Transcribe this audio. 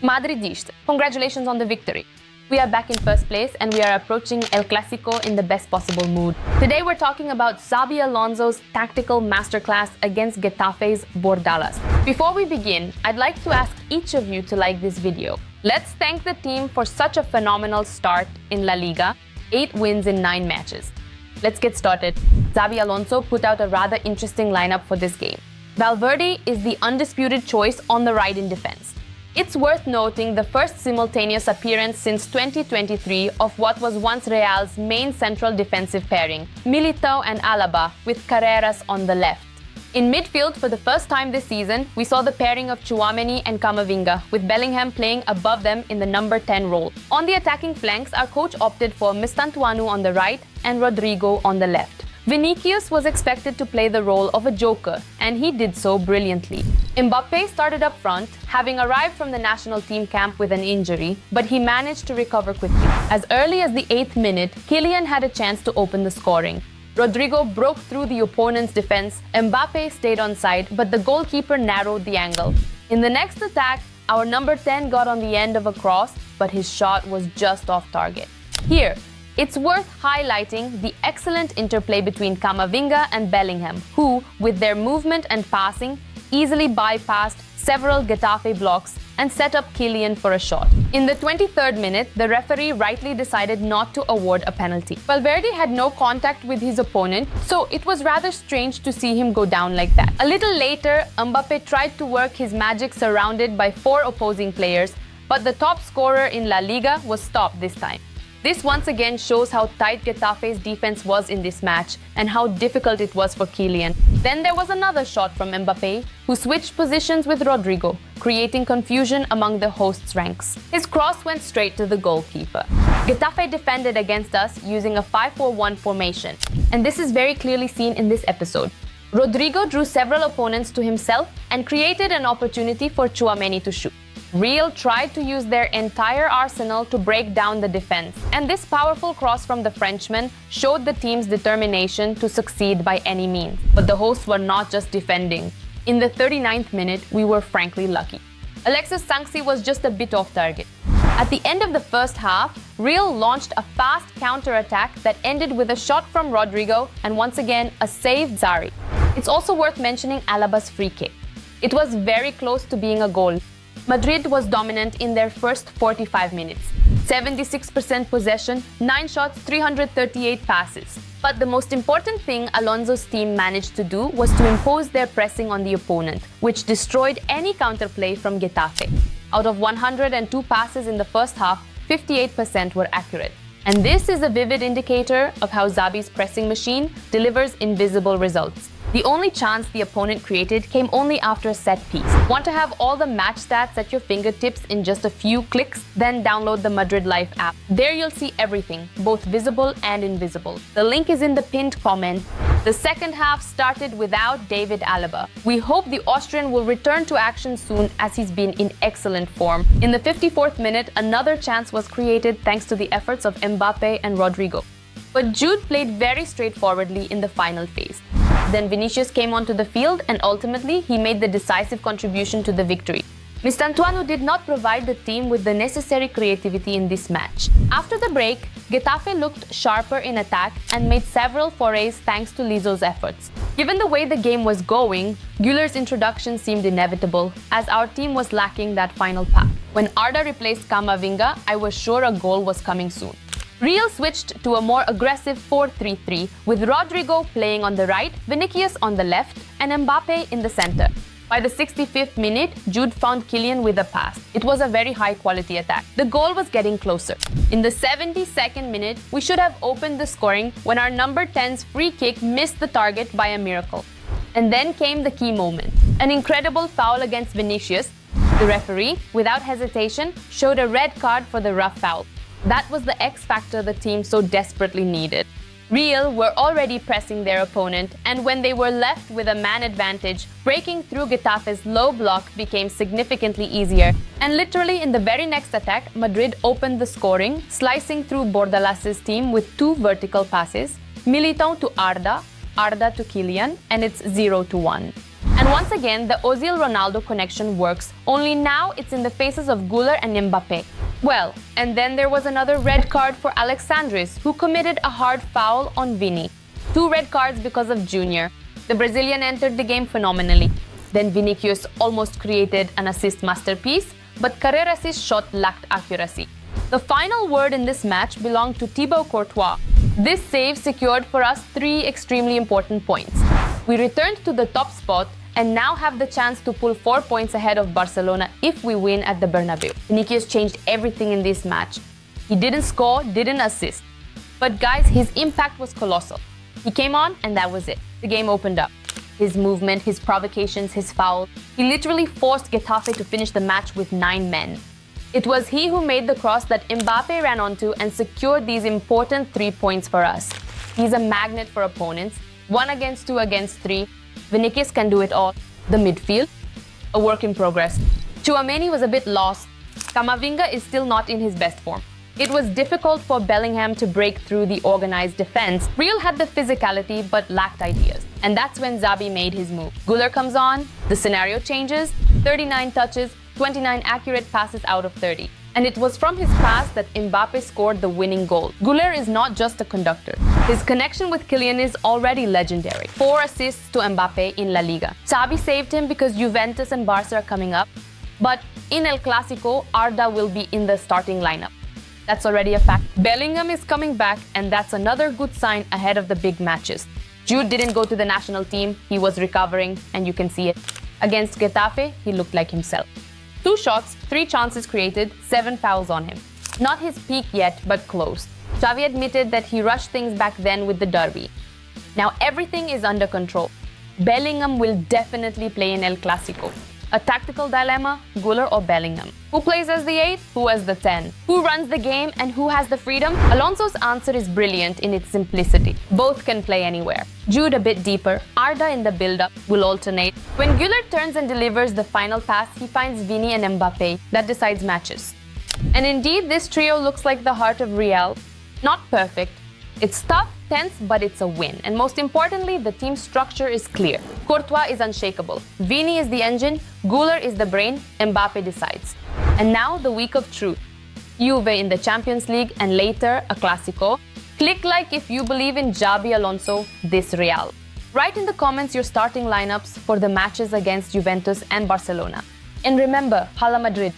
Madridistas, congratulations on the victory. We are back in first place and we are approaching El Clásico in the best possible mood. Today we're talking about Xabi Alonso's tactical masterclass against Getafe's Bordalas. Before we begin, I'd like to ask each of you to like this video. Let's thank the team for such a phenomenal start in La Liga, 8 wins in 9 matches. Let's get started. Xabi Alonso put out a rather interesting lineup for this game. Valverde is the undisputed choice on the right in defense. It's worth noting the first simultaneous appearance since 2023 of what was once Real's main central defensive pairing, Militao and Alaba, with Carreras on the left. In midfield, for the first time this season, we saw the pairing of Tchouaméni and Camavinga, with Bellingham playing above them in the number 10 role. On the attacking flanks, our coach opted for Mstantuanu on the right and Rodrigo on the left. Vinícius was expected to play the role of a joker, and he did so brilliantly. Mbappé started up front, having arrived from the national team camp with an injury, but he managed to recover quickly. As early as the 8th minute, Kylian had a chance to open the scoring. Rodrigo broke through the opponent's defense, Mbappé stayed onside, but the goalkeeper narrowed the angle. In the next attack, our number 10 got on the end of a cross, but his shot was just off target. Here, it's worth highlighting the excellent interplay between Camavinga and Bellingham, who, with their movement and passing, easily bypassed several Getafe blocks and set up Kylian for a shot. In the 23rd minute, the referee rightly decided not to award a penalty. Valverde had no contact with his opponent, so it was rather strange to see him go down like that. A little later, Mbappé tried to work his magic surrounded by 4 opposing players, but the top scorer in La Liga was stopped this time. This once again shows how tight Getafe's defense was in this match and how difficult it was for Kylian. Then there was another shot from Mbappé, who switched positions with Rodrigo, creating confusion among the hosts' ranks. His cross went straight to the goalkeeper. Getafe defended against us using a 5-4-1 formation, and this is very clearly seen in this episode. Rodrigo drew several opponents to himself and created an opportunity for Tchouaméni to shoot. Real tried to use their entire arsenal to break down the defense, and this powerful cross from the Frenchman showed the team's determination to succeed by any means. But the hosts were not just defending. In the 39th minute, we were frankly lucky. Alexis Sanksi was just a bit off target. At the end of the first half, Real launched a fast counter-attack that ended with a shot from Rodrigo and once again a save Zari. It's also worth mentioning Alaba's free kick. It was very close to being a goal. Madrid was dominant in their first 45 minutes. 76% possession, 9 shots, 338 passes. But the most important thing Alonso's team managed to do was to impose their pressing on the opponent, which destroyed any counterplay from Getafe. Out of 102 passes in the first half, 58% were accurate. And this is a vivid indicator of how Xabi's pressing machine delivers invisible results. The only chance the opponent created came only after a set piece. Want to have all the match stats at your fingertips in just a few clicks? Then download the Madrid Life app. There you'll see everything, both visible and invisible. The link is in the pinned comment. The second half started without David Alaba. We hope the Austrian will return to action soon, as he's been in excellent form. In the 54th minute, another chance was created thanks to the efforts of Mbappé and Rodrigo. But Jude played very straightforwardly in the final phase. Then Vinícius came onto the field and ultimately he made the decisive contribution to the victory. Mstantuanu did not provide the team with the necessary creativity in this match. After the break, Getafe looked sharper in attack and made several forays thanks to Lizo's efforts. Given the way the game was going, Güler's introduction seemed inevitable, as our team was lacking that final pass. When Arda replaced Camavinga, I was sure a goal was coming soon. Real switched to a more aggressive 4-3-3, with Rodrigo playing on the right, Vinícius on the left, and Mbappé in the center. By the 65th minute, Jude found Kylian with a pass. It was a very high-quality attack. The goal was getting closer. In the 72nd minute, we should have opened the scoring when our number 10's free kick missed the target by a miracle. And then came the key moment. An incredible foul against Vinícius. The referee, without hesitation, showed a red card for the rough foul. That was the X factor the team so desperately needed. Real were already pressing their opponent, and when they were left with a man advantage, breaking through Getafe's low block became significantly easier. And literally in the very next attack, Madrid opened the scoring, slicing through Bordalas' team with 2 vertical passes, Militao to Arda, Arda to Kylian, and it's 0-1. And once again, the Ozil-Ronaldo connection works, only now it's in the faces of Güler and Mbappé. Well, and then there was another red card for Alexandris, who committed a hard foul on Vini. 2 red cards because of Junior. The Brazilian entered the game phenomenally. Then Vinícius almost created an assist masterpiece, but Carreras's shot lacked accuracy. The final word in this match belonged to Thibaut Courtois. This save secured for us 3 extremely important points. We returned to the top spot and now have the chance to pull 4 points ahead of Barcelona if we win at the Bernabeu. Vinícius changed everything in this match. He didn't score, didn't assist. But guys, his impact was colossal. He came on and that was it. The game opened up. His movement, his provocations, his foul. He literally forced Getafe to finish the match with 9 men. It was he who made the cross that Mbappé ran onto and secured these important 3 points for us. He's a magnet for opponents. 1 against 2 against 3. Vinícius can do it all. The midfield, a work in progress. Tchouaméni was a bit lost. Camavinga is still not in his best form. It was difficult for Bellingham to break through the organized defense. Real had the physicality but lacked ideas. And that's when Xabi made his move. Güler comes on, the scenario changes, 39 touches, 29 accurate passes out of 30. And it was from his pass that Mbappé scored the winning goal. Güler is not just a conductor. His connection with Kylian is already legendary. 4 assists to Mbappé in La Liga. Xabi saved him because Juventus and Barca are coming up. But in El Clásico, Arda will be in the starting lineup. That's already a fact. Bellingham is coming back, and that's another good sign ahead of the big matches. Jude didn't go to the national team. He was recovering, and you can see it. Against Getafe, he looked like himself. 2 shots, 3 chances created, 7 fouls on him. Not his peak yet, but close. Xavi admitted that he rushed things back then with the derby. Now everything is under control. Bellingham will definitely play in El Clásico. A tactical dilemma, Güler or Bellingham. Who plays as the 8? Who as the 10? Who runs the game and who has the freedom? Alonso's answer is brilliant in its simplicity. Both can play anywhere. Jude a bit deeper, Arda in the build-up will alternate. When Güler turns and delivers the final pass, he finds Vini and Mbappé. That decides matches. And indeed, this trio looks like the heart of Real. Not perfect. It's tough, tense, but it's a win. And most importantly, the team structure is clear. Courtois is unshakable. Vini is the engine, Güler is the brain, Mbappé decides. And now the week of truth. Juve in the Champions League and later a Clásico. Click like if you believe in Xabi Alonso, this Real. Write in the comments your starting lineups for the matches against Juventus and Barcelona. And remember, Hala Madrid.